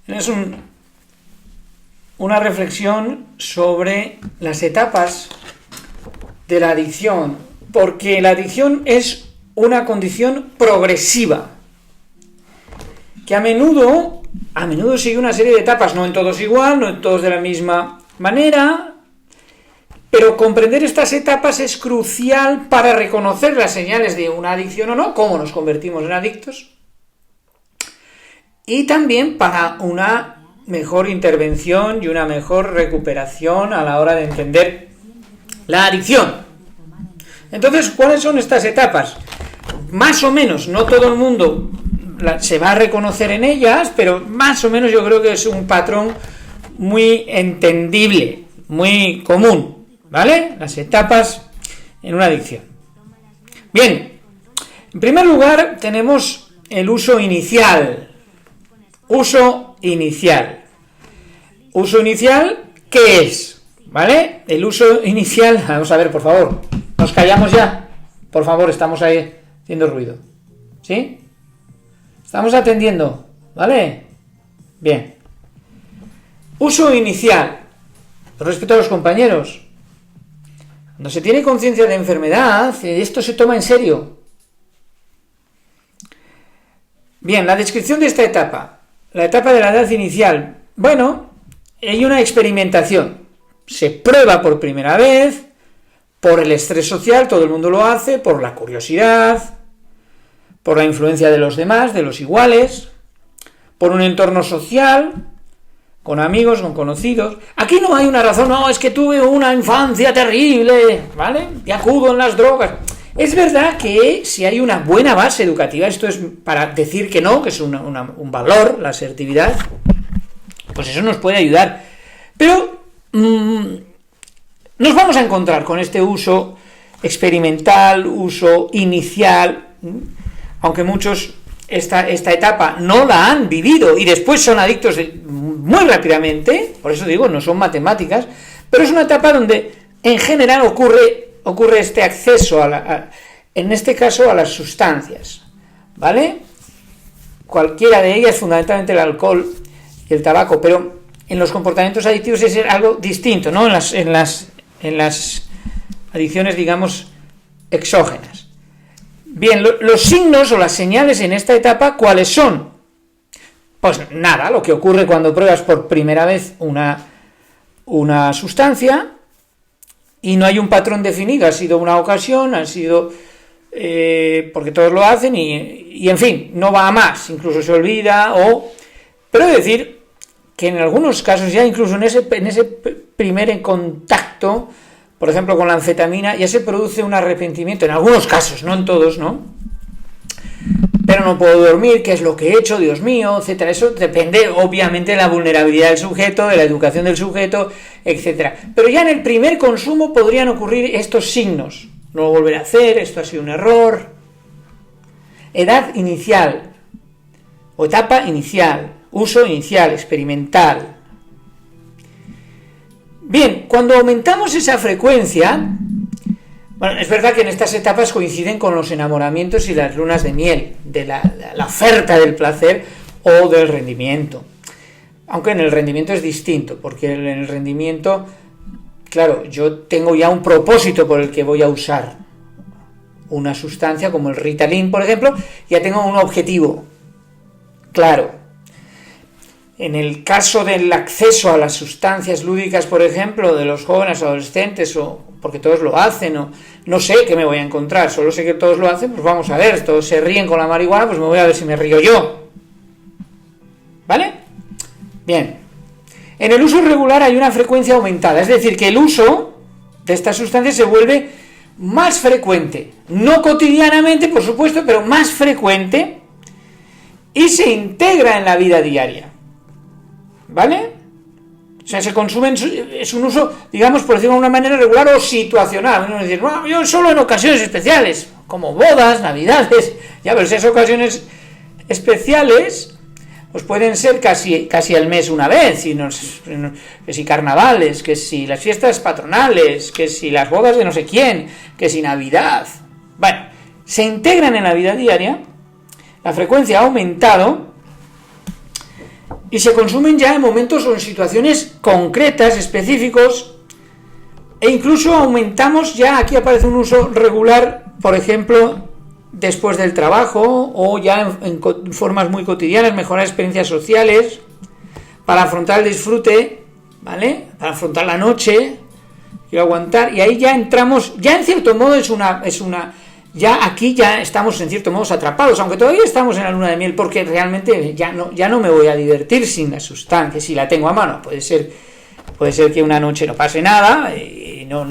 Es una reflexión sobre las etapas de la adicción, porque la adicción es una condición progresiva, que a menudo sigue una serie de etapas, no en todos igual, no en todos de la misma manera, pero comprender estas etapas es crucial para reconocer las señales de una adicción o no, cómo nos convertimos en adictos, y también para una mejor intervención y una mejor recuperación a la hora de entender la adicción. Entonces, ¿cuáles son estas etapas? Más o menos, no todo el mundo se va a reconocer en ellas, pero más o menos yo creo que es un patrón muy entendible, muy común, ¿vale? Las etapas en una adicción. Bien, en primer lugar tenemos el uso inicial. Uso inicial, ¿qué es? ¿Vale? El uso inicial, vamos a ver, por favor, ¿nos callamos ya? Por favor, estamos ahí haciendo ruido, ¿sí? Estamos atendiendo, ¿vale? Bien. Uso inicial, respecto a los compañeros. Cuando se tiene conciencia de enfermedad, esto se toma en serio. Bien, la descripción de esta etapa. La etapa de la edad inicial. Bueno, hay una experimentación. Se prueba por primera vez, por el estrés social, todo el mundo lo hace, por la curiosidad, por la influencia de los demás, de los iguales, por un entorno social, con amigos, con conocidos. Aquí no hay una razón, no, es que tuve una infancia terrible, ¿vale? Y acudo en las drogas. Es verdad que si hay una buena base educativa, esto es para decir que no, que es un valor, la asertividad, pues eso nos puede ayudar. Pero nos vamos a encontrar con este uso experimental, uso inicial, aunque muchos esta etapa no la han vivido y después son adictos muy rápidamente, por eso digo, no son matemáticas, pero es una etapa donde en general ocurre este acceso en este caso a las sustancias, ¿vale? Cualquiera de ellas, fundamentalmente el alcohol y el tabaco, pero en los comportamientos adictivos es algo distinto, ¿no? En las adicciones, digamos, exógenas. Bien, los signos o las señales en esta etapa, ¿cuáles son? Pues nada, lo que ocurre cuando pruebas por primera vez una sustancia y no hay un patrón definido, ha sido una ocasión, ha sido porque todos lo hacen y en fin, no va a más, incluso se olvida pero decir que en algunos casos ya incluso en ese primer contacto, por ejemplo con la anfetamina, ya se produce un arrepentimiento, en algunos casos, no en todos, ¿no? Pero no puedo dormir, ¿qué es lo que he hecho? Dios mío, etcétera. Eso depende, obviamente, de la vulnerabilidad del sujeto, de la educación del sujeto, etcétera. Pero ya en el primer consumo podrían ocurrir estos signos. No lo volveré a hacer, esto ha sido un error. Edad inicial, o etapa inicial, uso inicial, experimental. Bien, cuando aumentamos esa frecuencia, bueno, es verdad que en estas etapas coinciden con los enamoramientos y las lunas de miel, de la oferta del placer o del rendimiento. Aunque en el rendimiento es distinto, porque en el rendimiento, claro, yo tengo ya un propósito por el que voy a usar una sustancia como el Ritalin, por ejemplo, ya tengo un objetivo claro. En el caso del acceso a las sustancias lúdicas, por ejemplo, de los jóvenes adolescentes, o porque todos lo hacen, o no sé qué me voy a encontrar, solo sé que todos lo hacen, pues vamos a ver, todos se ríen con la marihuana, pues me voy a ver si me río yo. ¿Vale? Bien. En el uso regular hay una frecuencia aumentada, es decir, que el uso de estas sustancias se vuelve más frecuente, no cotidianamente, por supuesto, pero más frecuente, y se integra en la vida diaria. ¿Vale? O sea, se consume, es un uso, digamos, por decirlo de una manera regular o situacional. Uno dice, no, yo solo en ocasiones especiales, como bodas, navidades, ya, pero esas ocasiones especiales, pues pueden ser casi al mes una vez, que si carnavales, que si las fiestas patronales, que si las bodas de no sé quién, que si Navidad. Bueno, se integran en la vida diaria, la frecuencia ha aumentado y se consumen ya en momentos o en situaciones concretas, específicos, e incluso aumentamos, ya aquí aparece un uso regular, por ejemplo, después del trabajo, o ya en formas muy cotidianas, mejorar experiencias sociales, para afrontar el disfrute, ¿vale? Para afrontar la noche, quiero aguantar, y ahí ya entramos, ya en cierto modo es una ya aquí ya estamos en cierto modo atrapados, aunque todavía estamos en la luna de miel, porque realmente ya no me voy a divertir sin la sustancia, si la tengo a mano. Puede ser que una noche no pase nada, y no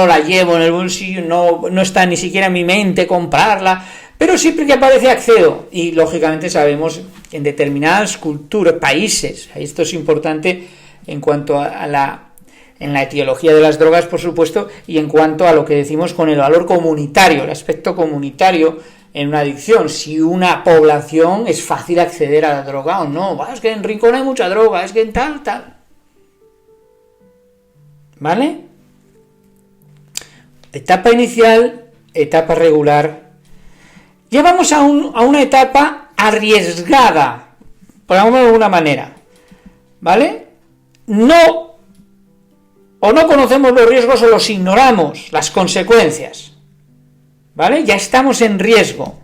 la llevo en el bolsillo, no está ni siquiera en mi mente comprarla, pero siempre que aparece accedo, y lógicamente sabemos que en determinadas culturas, países, esto es importante en cuanto en la etiología de las drogas, por supuesto, y en cuanto a lo que decimos con el valor comunitario, el aspecto comunitario en una adicción. Si una población es fácil acceder a la droga o no, es que en Rincón hay mucha droga, es que en tal. ¿Vale? Etapa inicial, etapa regular. Llevamos a una etapa arriesgada, pongámoslo de alguna manera. ¿Vale? No conocemos los riesgos o los ignoramos, las consecuencias, ¿vale? Ya estamos en riesgo.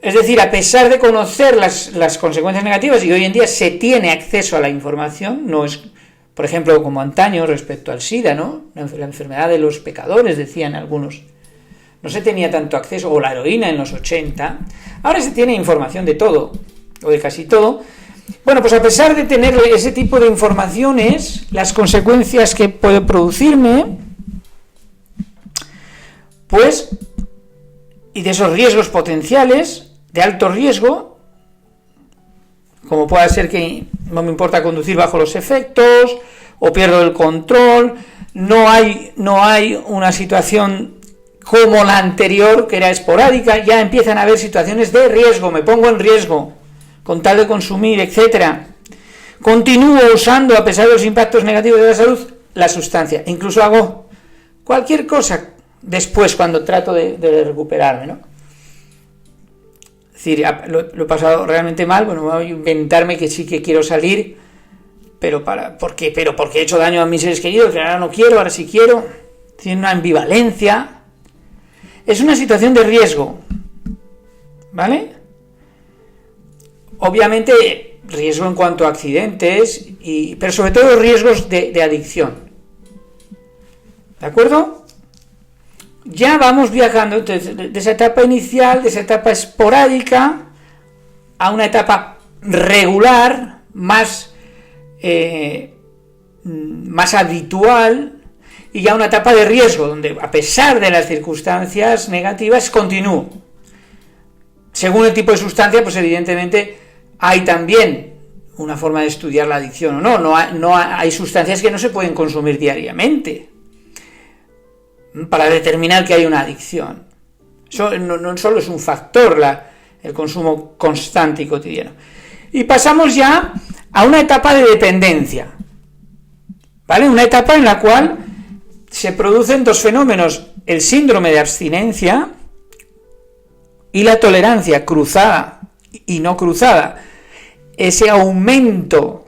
Es decir, a pesar de conocer las consecuencias negativas, y hoy en día se tiene acceso a la información, no es, por ejemplo, como antaño respecto al SIDA, ¿no? La enfermedad de los pecadores, decían algunos. No se tenía tanto acceso, o la heroína en los 80, ahora se tiene información de todo, o de casi todo. Bueno, pues a pesar de tener ese tipo de informaciones, las consecuencias que puede producirme, pues, y de esos riesgos potenciales, de alto riesgo, como pueda ser que no me importa conducir bajo los efectos, o pierdo el control, no hay una situación como la anterior, que era esporádica, ya empiezan a haber situaciones de riesgo, me pongo en riesgo, con tal de consumir, etcétera. Continúo usando, a pesar de los impactos negativos de la salud, la sustancia. Incluso hago cualquier cosa después, cuando trato de recuperarme, ¿no? Es decir, lo he pasado realmente mal, bueno, voy a inventarme que sí que quiero salir, ¿por qué? Porque he hecho daño a mis seres queridos, que ahora no quiero, ahora sí quiero. Tiene una ambivalencia. Es una situación de riesgo, ¿vale? Obviamente, riesgo en cuanto a accidentes, pero sobre todo riesgos de adicción. ¿De acuerdo? Ya vamos viajando de esa etapa inicial, de esa etapa esporádica, a una etapa regular, más habitual, y ya una etapa de riesgo, donde a pesar de las circunstancias negativas, continúo. Según el tipo de sustancia, pues evidentemente hay también una forma de estudiar la adicción o no hay sustancias que no se pueden consumir diariamente para determinar que hay una adicción. Eso no solo es un factor el consumo constante y cotidiano. Y pasamos ya a una etapa de dependencia, ¿vale? Una etapa en la cual se producen dos fenómenos: el síndrome de abstinencia y la tolerancia cruzada y no cruzada. Ese aumento,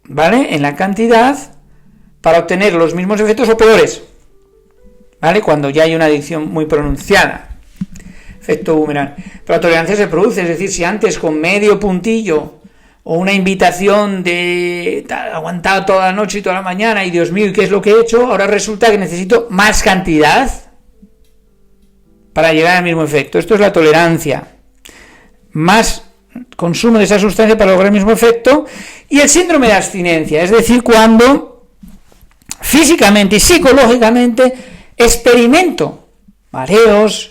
¿vale?, en la cantidad para obtener los mismos efectos o peores, ¿vale?, cuando ya hay una adicción muy pronunciada. Efecto boomerang. Pero la tolerancia se produce, es decir, si antes con medio puntillo o una invitación de aguantado toda la noche y toda la mañana, y Dios mío, ¿y qué es lo que he hecho? Ahora resulta que necesito más cantidad para llegar al mismo efecto. Esto es la tolerancia. Más consumo de esa sustancia para lograr el mismo efecto. Y el síndrome de abstinencia, es decir, cuando físicamente y psicológicamente experimento mareos,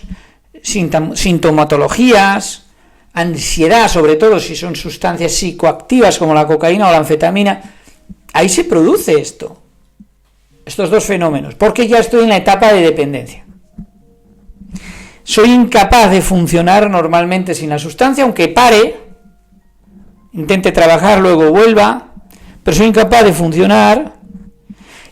sintomatologías, ansiedad, sobre todo si son sustancias psicoactivas como la cocaína o la anfetamina. Ahí se produce estos dos fenómenos, porque ya estoy en la etapa de dependencia. soy incapaz de funcionar normalmente sin la sustancia, aunque pare, intente trabajar, luego vuelva, pero soy incapaz de funcionar.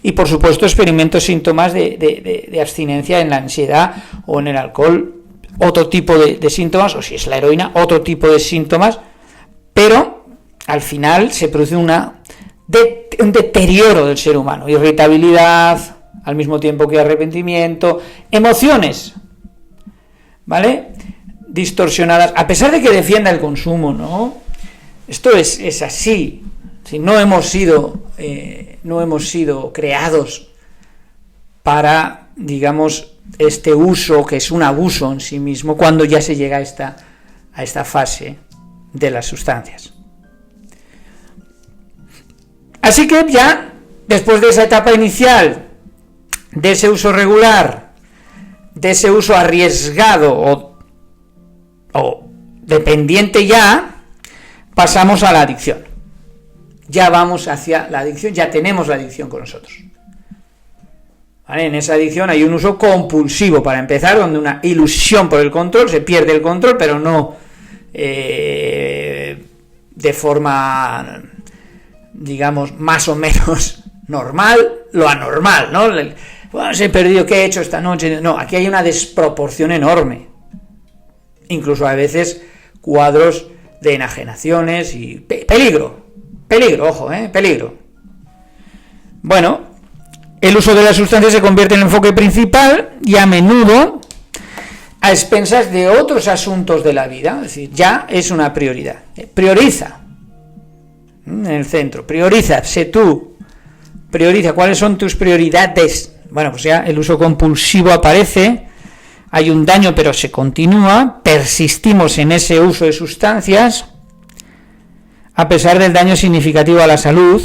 Y por supuesto experimento síntomas de abstinencia en la ansiedad o en el alcohol, otro tipo de síntomas, o si es la heroína, otro tipo de síntomas, pero al final se produce un deterioro del ser humano, irritabilidad, al mismo tiempo que arrepentimiento, emociones, ¿vale? Distorsionadas, a pesar de que defienda el consumo, ¿no? Esto es así. Si no hemos sido creados para, digamos, este uso, que es un abuso en sí mismo, cuando ya se llega a esta fase de las sustancias. Así que ya, después de esa etapa inicial, de ese uso regular, de ese uso arriesgado o dependiente ya, pasamos a la adicción. Ya vamos hacia la adicción, ya tenemos la adicción con nosotros. ¿Vale? En esa adicción hay un uso compulsivo, para empezar, donde una ilusión por el control, se pierde el control, pero no de forma, digamos, más o menos normal, lo anormal, ¿no? Bueno, se he perdido, ¿qué he hecho esta noche? No, aquí hay una desproporción enorme. Incluso a veces cuadros de enajenaciones y peligro, ojo, peligro. Bueno, el uso de la sustancia se convierte en el enfoque principal y a menudo a expensas de otros asuntos de la vida, es decir, ya es una prioridad. Prioriza en el centro, sé tú, prioriza, ¿cuáles son tus prioridades? Bueno, pues ya el uso compulsivo aparece, hay un daño pero se continúa, persistimos en ese uso de sustancias, a pesar del daño significativo a la salud,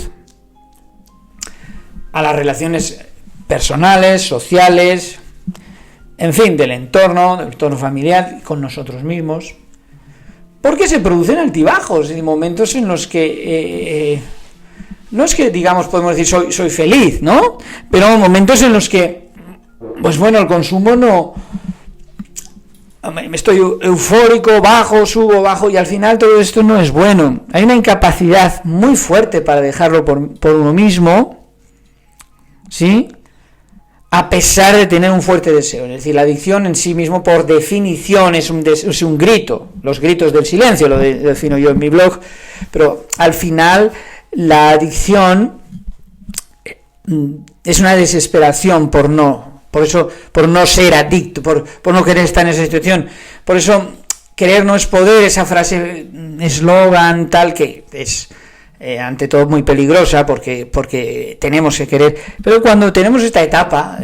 a las relaciones personales, sociales, en fin, del entorno familiar, con nosotros mismos, porque se producen altibajos y momentos en los que no es que, digamos, podemos decir soy feliz, ¿no? Pero momentos en los que, pues bueno, el consumo no, me estoy eufórico, subo, bajo, y al final todo esto no es bueno. Hay una incapacidad muy fuerte para dejarlo por uno mismo, ¿sí? A pesar de tener un fuerte deseo. Es decir, la adicción en sí mismo, por definición, es un grito, los gritos del silencio, lo defino yo en mi blog, pero al final la adicción es una desesperación por no ser adicto, por no querer estar en esa situación. Por eso, querer no es poder, esa frase, eslogan, tal, que es ante todo muy peligrosa, porque tenemos que querer. Pero cuando tenemos esta etapa,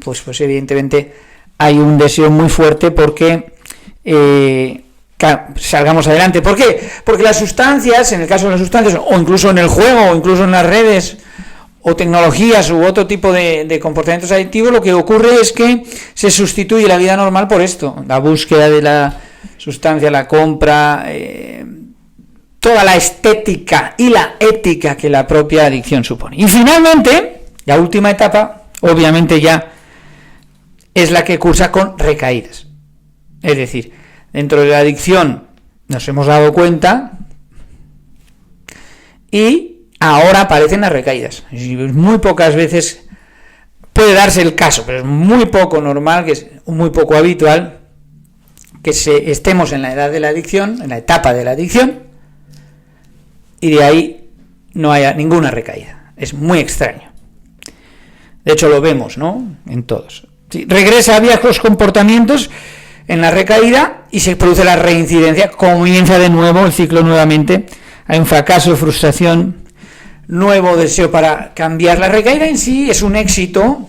pues evidentemente hay un deseo muy fuerte porque salgamos adelante. ¿Por qué? Porque las sustancias, en el caso de las sustancias, o incluso en el juego, o incluso en las redes, o tecnologías u otro tipo de comportamientos adictivos, lo que ocurre es que se sustituye la vida normal por esto, la búsqueda de la sustancia, la compra, toda la estética y la ética que la propia adicción supone. Y finalmente, la última etapa, obviamente ya es la que cursa con recaídas. Es decir, dentro de la adicción nos hemos dado cuenta y ahora aparecen las recaídas. Muy pocas veces puede darse el caso, pero es muy poco normal, que es muy poco habitual, que estemos en la edad de la adicción, en la etapa de la adicción, y de ahí no haya ninguna recaída. Es muy extraño. De hecho lo vemos, ¿no? En todos. Sí, regresa a viejos comportamientos en la recaída y se produce la reincidencia, comienza de nuevo el ciclo nuevamente, hay un fracaso, frustración, nuevo deseo para cambiar. La recaída en sí es un éxito,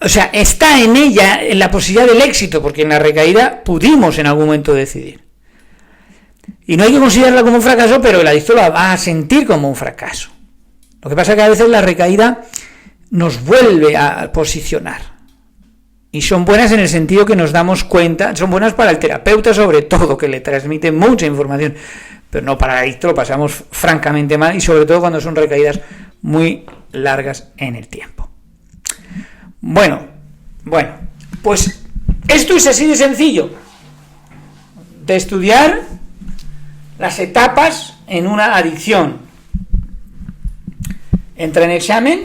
o sea, está en ella en la posibilidad del éxito, porque en la recaída pudimos en algún momento decidir. Y no hay que considerarla como un fracaso, pero el adicto la va a sentir como un fracaso. Lo que pasa es que a veces la recaída nos vuelve a posicionar. Y son buenas en el sentido que nos damos cuenta, son buenas para el terapeuta sobre todo, que le transmite mucha información, pero no para el adicto, lo pasamos francamente mal, y sobre todo cuando son recaídas muy largas en el tiempo. Bueno, pues Esto es así de sencillo, de estudiar las etapas en una adicción. Entra en examen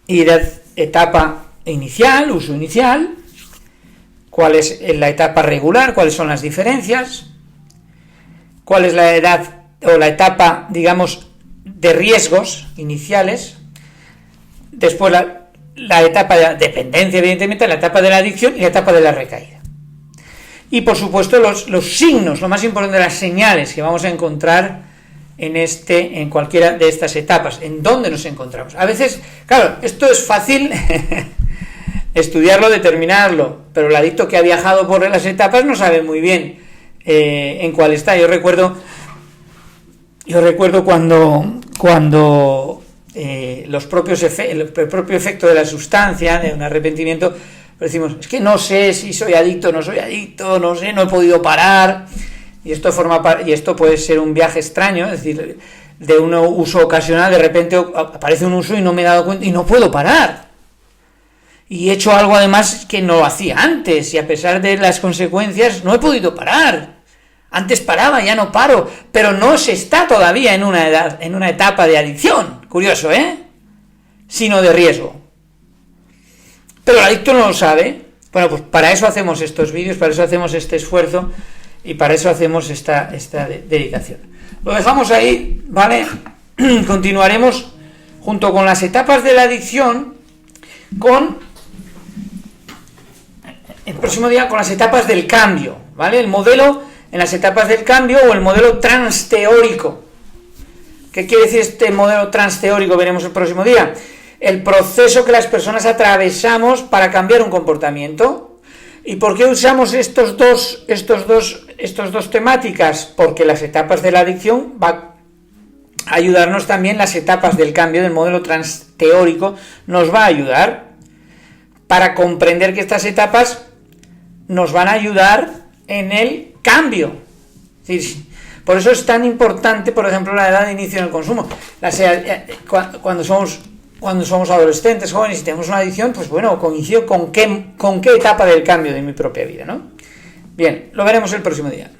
y la etapa inicial, uso inicial, cuál es la etapa regular, cuáles son las diferencias, cuál es la edad o la etapa, digamos, de riesgos iniciales, después la etapa de la dependencia, evidentemente, la etapa de la adicción y la etapa de la recaída. Y por supuesto los signos, lo más importante, las señales que vamos a encontrar en cualquiera de estas etapas, en dónde nos encontramos. A veces, claro, esto es fácil estudiarlo, determinarlo, pero el adicto que ha viajado por las etapas no sabe muy bien en cuál está. Yo recuerdo cuando el propio efecto de la sustancia, de un arrepentimiento, decimos, es que no sé si soy adicto o no soy adicto, no sé, no he podido parar, y esto puede ser un viaje extraño, es decir, de un uso ocasional, de repente aparece un uso y no me he dado cuenta y no puedo parar. Y he hecho algo además que no lo hacía antes, y a pesar de las consecuencias no he podido parar. Antes paraba, ya no paro, pero no se está todavía en una etapa de adicción, curioso, sino de riesgo. Pero el adicto no lo sabe. Bueno, pues para eso hacemos estos vídeos, para eso hacemos este esfuerzo y para eso hacemos esta dedicación. Lo dejamos ahí, ¿vale? Continuaremos junto con las etapas de la adicción el próximo día con las etapas del cambio, ¿vale? El modelo en las etapas del cambio o el modelo transteórico. ¿Qué quiere decir este modelo transteórico? Veremos el próximo día. El proceso que las personas atravesamos para cambiar un comportamiento. ¿Y por qué usamos estos dos temáticas? Porque las etapas de la adicción va a ayudarnos también, las etapas del cambio del modelo transteórico nos va a ayudar para comprender que estas etapas nos van a ayudar en el cambio. Es decir, por eso es tan importante, por ejemplo, la edad de inicio en el consumo. Cuando somos adolescentes, jóvenes y tenemos una adicción, pues bueno, coincido con qué etapa del cambio de mi propia vida, ¿no? Bien, lo veremos el próximo día.